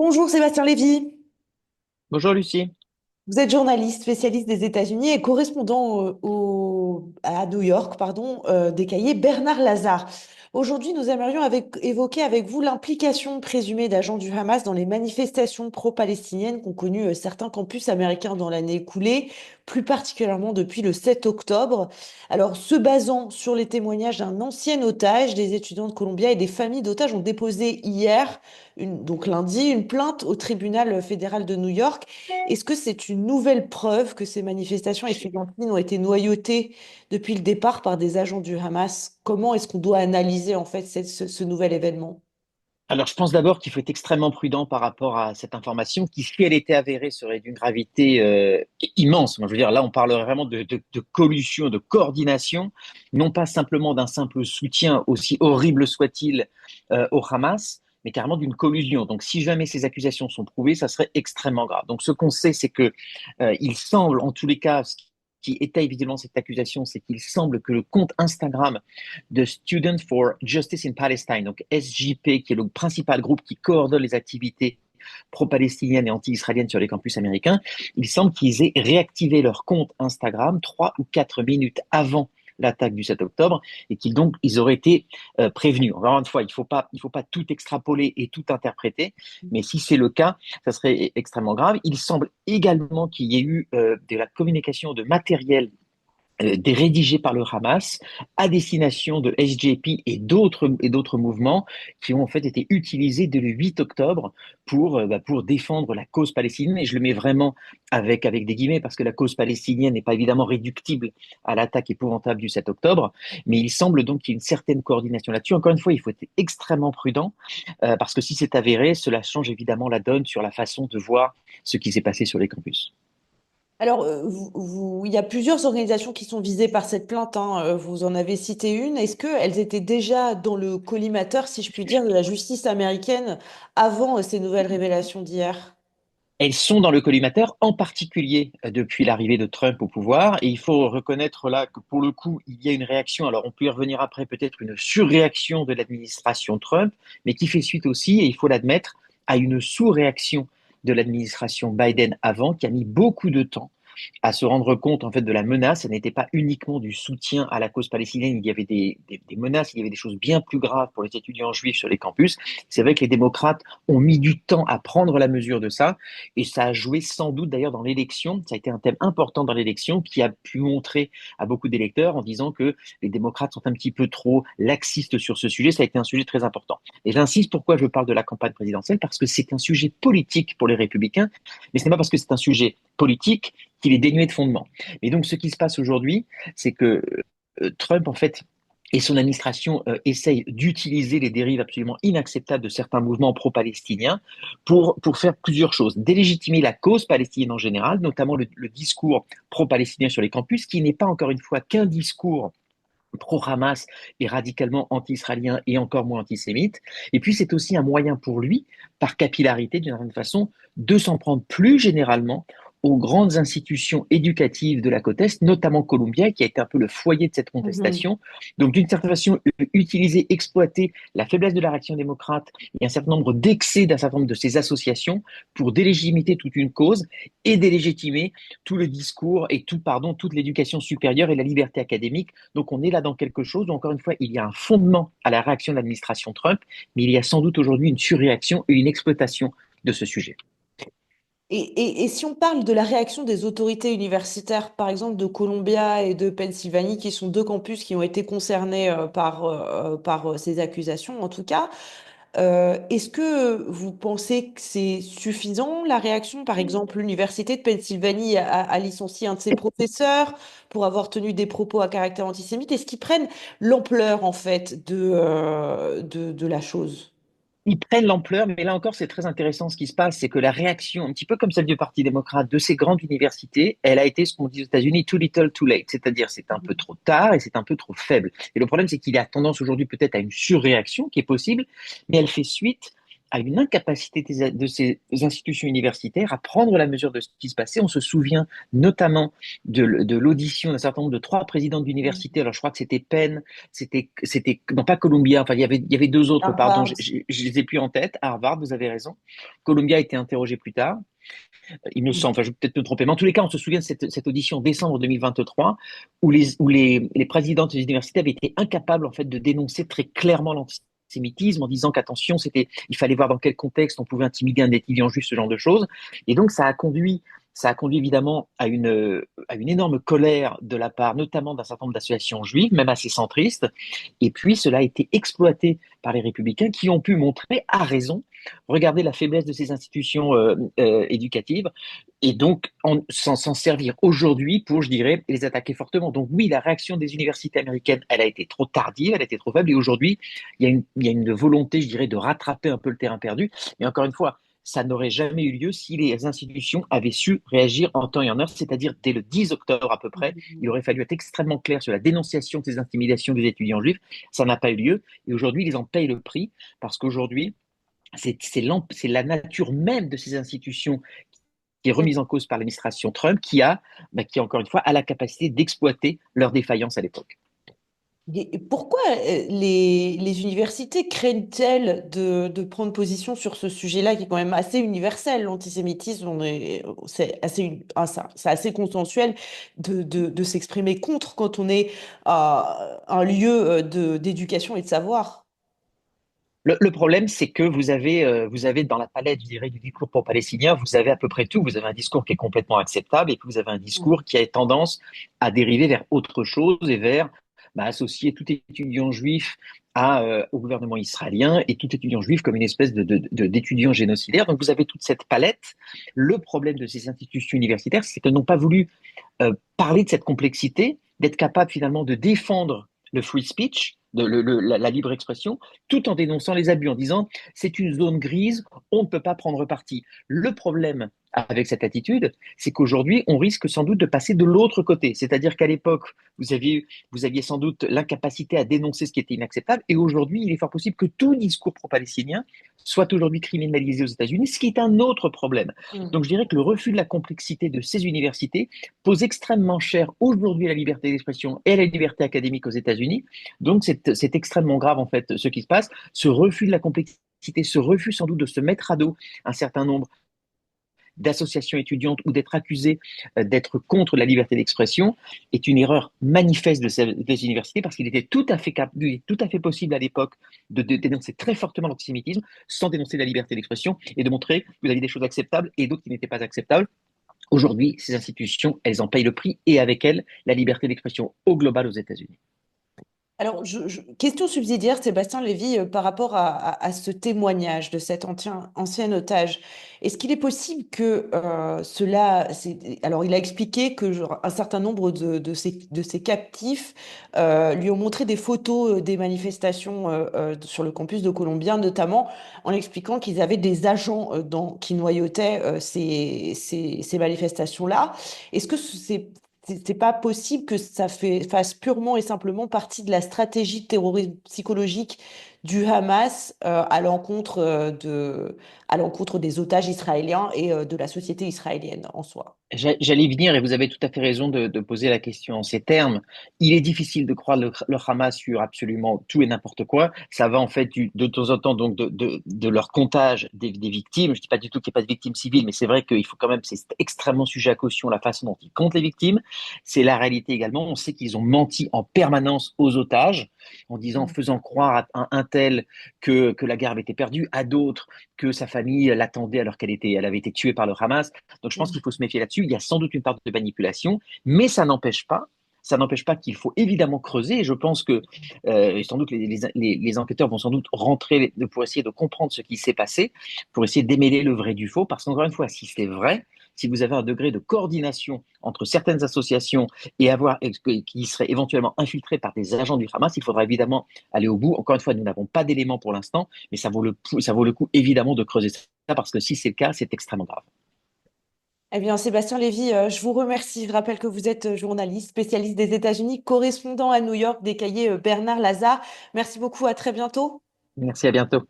Bonjour Sébastien Lévy, Bonjour Lucie. vous êtes journaliste spécialiste des États-Unis et correspondant à New York, pardon, des cahiers Bernard Lazare. Aujourd'hui, nous aimerions évoquer avec vous l'implication présumée d'agents du Hamas dans les manifestations pro-palestiniennes qu'ont connues certains campus américains dans l'année écoulée, plus particulièrement depuis le 7 octobre. Alors, se basant sur les témoignages d'un ancien otage, des étudiants de Columbia et des familles d'otages ont déposé hier, donc lundi, une plainte au tribunal fédéral de New York. Est-ce que c'est une nouvelle preuve que ces manifestations estudiantines ont été noyautées depuis le départ par des agents du Hamas? Comment est-ce qu'on doit analyser en fait ce nouvel événement? Alors, je pense d'abord qu'il faut être extrêmement prudent par rapport à cette information qui, si elle était avérée, serait d'une gravité immense. Moi, je veux dire, là, on parlerait vraiment de collusion, de coordination, non pas simplement d'un simple soutien, aussi horrible soit-il, au Hamas, mais carrément d'une collusion. Donc, si jamais ces accusations sont prouvées, ça serait extrêmement grave. Donc, ce qu'on sait, c'est que il semble, en tous les cas, ce qui étaye évidemment cette accusation, c'est qu'il semble que le compte Instagram de Students for Justice in Palestine, donc SJP, qui est le principal groupe qui coordonne les activités pro-palestiniennes et anti-israéliennes sur les campus américains, il semble qu'ils aient réactivé leur compte Instagram 3 ou 4 minutes avant l'attaque du 7 octobre et qu'ils donc ils auraient été prévenus. Encore une fois, il faut pas tout extrapoler et tout interpréter, mais si c'est le cas, ça serait extrêmement grave. Il semble également qu'il y ait eu de la communication de matériel des rédigés par le Hamas à destination de SJP et d'autres mouvements qui ont en fait été utilisés dès le 8 octobre pour défendre la cause palestinienne. Et je le mets vraiment avec des guillemets parce que la cause palestinienne n'est pas évidemment réductible à l'attaque épouvantable du 7 octobre. Mais il semble donc qu'il y ait une certaine coordination là-dessus. Encore une fois, il faut être extrêmement prudent parce que si c'est avéré, cela change évidemment la donne sur la façon de voir ce qui s'est passé sur les campus. Alors, il y a plusieurs organisations qui sont visées par cette plainte, hein. Vous en avez cité une. Est-ce qu'elles étaient déjà dans le collimateur, si je puis dire, de la justice américaine avant ces nouvelles révélations d'hier? Elles sont dans le collimateur, en particulier depuis l'arrivée de Trump au pouvoir. Et il faut reconnaître là que pour le coup, il y a une réaction. Alors on peut y revenir après, peut-être une surréaction de l'administration Trump, mais qui fait suite aussi, et il faut l'admettre, à une sous-réaction de l'administration Biden avant, qui a mis beaucoup de temps à se rendre compte en fait de la menace. Ce n'était pas uniquement du soutien à la cause palestinienne, il y avait des menaces, il y avait des choses bien plus graves pour les étudiants juifs sur les campus. C'est vrai que les démocrates ont mis du temps à prendre la mesure de ça, et ça a joué sans doute d'ailleurs dans l'élection. Ça a été un thème important dans l'élection qui a pu montrer à beaucoup d'électeurs en disant que les démocrates sont un petit peu trop laxistes sur ce sujet. Ça a été un sujet très important. Et j'insiste pourquoi je parle de la campagne présidentielle, parce que c'est un sujet politique pour les républicains, mais ce n'est pas parce que c'est un sujet politique qu'il est dénué de fondement. Et donc, ce qui se passe aujourd'hui, c'est que Trump, en fait, et son administration essayent d'utiliser les dérives absolument inacceptables de certains mouvements pro-palestiniens pour faire plusieurs choses. Délégitimer la cause palestinienne en général, notamment le discours pro-palestinien sur les campus, qui n'est pas encore une fois qu'un discours pro-Hamas et radicalement anti-israélien et encore moins antisémite. Et puis c'est aussi un moyen pour lui, par capillarité d'une certaine façon, de s'en prendre plus généralement aux grandes institutions éducatives de la côte Est, notamment Columbia, qui a été un peu le foyer de cette Mhm. contestation. Donc, d'une certaine façon, utiliser, exploiter la faiblesse de la réaction démocrate et un certain nombre d'excès d'un certain nombre de ces associations pour délégitimer toute une cause et délégitimer tout le discours et toute l'éducation supérieure et la liberté académique. Donc, on est là dans quelque chose où, encore une fois, il y a un fondement à la réaction de l'administration Trump, mais il y a sans doute aujourd'hui une surréaction et une exploitation de ce sujet. Et si on parle de la réaction des autorités universitaires, par exemple de Columbia et de Pennsylvanie, qui sont deux campus qui ont été concernés par ces accusations, en tout cas, est-ce que vous pensez que c'est suffisant, la réaction? Par exemple, l'Université de Pennsylvanie a licencié un de ses professeurs pour avoir tenu des propos à caractère antisémite. Est-ce qu'ils prennent l'ampleur, en fait, de la chose? Ils prennent l'ampleur, mais là encore, c'est très intéressant ce qui se passe, c'est que la réaction, un petit peu comme celle du Parti démocrate, de ces grandes universités, elle a été ce qu'on dit aux États-Unis, too little, too late, c'est-à-dire c'est un peu trop tard et c'est un peu trop faible. Et le problème, c'est qu'il y a tendance aujourd'hui peut-être à une surréaction qui est possible, mais elle fait suite à une incapacité de ces institutions universitaires à prendre la mesure de ce qui se passait. On se souvient notamment de l'audition d'un certain nombre de trois présidents d'université. Alors, je crois que c'était Penn, non pas Columbia, enfin, il y avait deux autres, pardon, Harvard. je les ai plus en tête. Harvard, vous avez raison. Columbia a été interrogé plus tard. Il me semble, enfin, je vais peut-être me tromper, mais en tous les cas, on se souvient de cette audition décembre 2023 où les présidents des universités avaient été incapables, en fait, de dénoncer très clairement l'antisémitisme en disant qu'attention, il fallait voir dans quel contexte on pouvait intimider un étudiant juif, ce genre de choses. Et donc, ça a conduit évidemment à une énorme colère de la part, notamment d'un certain nombre d'associations juives, même assez centristes. Et puis, cela a été exploité par les républicains qui ont pu montrer, à raison, regarder la faiblesse de ces institutions éducatives et donc s'en servir aujourd'hui pour, je dirais, les attaquer fortement. Donc oui, la réaction des universités américaines, elle a été trop tardive, elle a été trop faible et aujourd'hui, il y a une volonté, je dirais, de rattraper un peu le terrain perdu. Mais encore une fois, ça n'aurait jamais eu lieu si les institutions avaient su réagir en temps et en heure, c'est-à-dire dès le 10 octobre à peu près. Il aurait fallu être extrêmement clair sur la dénonciation de ces intimidations des étudiants juifs. Ça n'a pas eu lieu et aujourd'hui, ils en payent le prix parce qu'aujourd'hui, c'est la nature même de ces institutions qui est remise en cause par l'administration Trump, qui encore une fois, a la capacité d'exploiter leurs défaillances à l'époque. Et pourquoi les universités craignent-elles de prendre position sur ce sujet-là qui est quand même assez universel, l'antisémitisme, c'est assez consensuel de s'exprimer contre quand on est un lieu d'éducation et de savoir. Le problème, c'est que vous avez dans la palette, je dirais, du discours pour Palestiniens, vous avez à peu près tout. Vous avez un discours qui est complètement acceptable et puis vous avez un discours qui a tendance à dériver vers autre chose et vers associer tout étudiant juif au gouvernement israélien et tout étudiant juif comme une espèce d'étudiant génocidaire. Donc vous avez toute cette palette. Le problème de ces institutions universitaires, c'est qu'elles n'ont pas voulu parler de cette complexité, d'être capable finalement de défendre le free speech, la libre expression, tout en dénonçant les abus, en disant c'est une zone grise, on ne peut pas prendre parti. Le problème avec cette attitude, c'est qu'aujourd'hui, on risque sans doute de passer de l'autre côté. C'est-à-dire qu'à l'époque, vous aviez sans doute l'incapacité à dénoncer ce qui était inacceptable, et aujourd'hui, il est fort possible que tout discours pro-palestinien soit aujourd'hui criminalisé aux États-Unis, ce qui est un autre problème. Mm. Donc je dirais que le refus de la complexité de ces universités pose extrêmement cher aujourd'hui à la liberté d'expression et à la liberté académique aux États-Unis. Donc c'est extrêmement grave en fait ce qui se passe. Ce refus de la complexité, ce refus sans doute de se mettre à dos un certain nombre d'associations étudiantes ou d'être accusé d'être contre la liberté d'expression est une erreur manifeste des universités parce qu'il était tout à fait possible à l'époque de dénoncer très fortement l'antisémitisme sans dénoncer la liberté d'expression et de montrer que vous aviez des choses acceptables et d'autres qui n'étaient pas acceptables. Aujourd'hui, ces institutions, elles en payent le prix et avec elles, la liberté d'expression au global aux États-Unis. Alors, question subsidiaire, Sébastien Lévy, par rapport à ce témoignage de cet ancien otage. Est-ce qu'il est possible que Alors, il a expliqué que genre, un certain nombre de ces captifs lui ont montré des photos des manifestations sur le campus de Columbia, notamment en expliquant qu'ils avaient des agents qui noyautaient ces manifestations-là. Est-ce que c'est pas possible que fasse purement et simplement partie de la stratégie de terrorisme psychologique du Hamas à l'encontre des otages israéliens et de la société israélienne en soi. J'allais y venir et vous avez tout à fait raison de poser la question en ces termes. Il est difficile de croire le Hamas sur absolument tout et n'importe quoi. Ça va en fait de temps en temps donc de leur comptage des victimes. Je dis pas du tout qu'il n'y a pas de victimes civiles, mais c'est vrai qu'il faut quand même, c'est extrêmement sujet à caution la façon dont ils comptent les victimes. C'est la réalité également. On sait qu'ils ont menti en permanence aux otages en disant, Mm. faisant croire à un tel que la guerre avait été perdue, à d'autres que sa famille l'attendait alors elle avait été tuée par le Hamas. Donc je pense qu'il faut se méfier là-dessus. Il y a sans doute une part de manipulation, mais ça n'empêche pas qu'il faut évidemment creuser. Et je pense que sans doute les enquêteurs vont sans doute rentrer pour essayer de comprendre ce qui s'est passé, pour essayer de démêler le vrai du faux. Parce qu'encore une fois, si c'est vrai, si vous avez un degré de coordination entre certaines associations qui seraient éventuellement infiltrées par des agents du Hamas, il faudra évidemment aller au bout. Encore une fois, nous n'avons pas d'éléments pour l'instant, mais ça vaut le coup évidemment de creuser ça parce que si c'est le cas, c'est extrêmement grave. Eh bien, Sébastien Lévy, je vous remercie. Je rappelle que vous êtes journaliste, spécialiste des États-Unis, correspondant à New York des cahiers Bernard Lazare. Merci beaucoup, à très bientôt. Merci, à bientôt.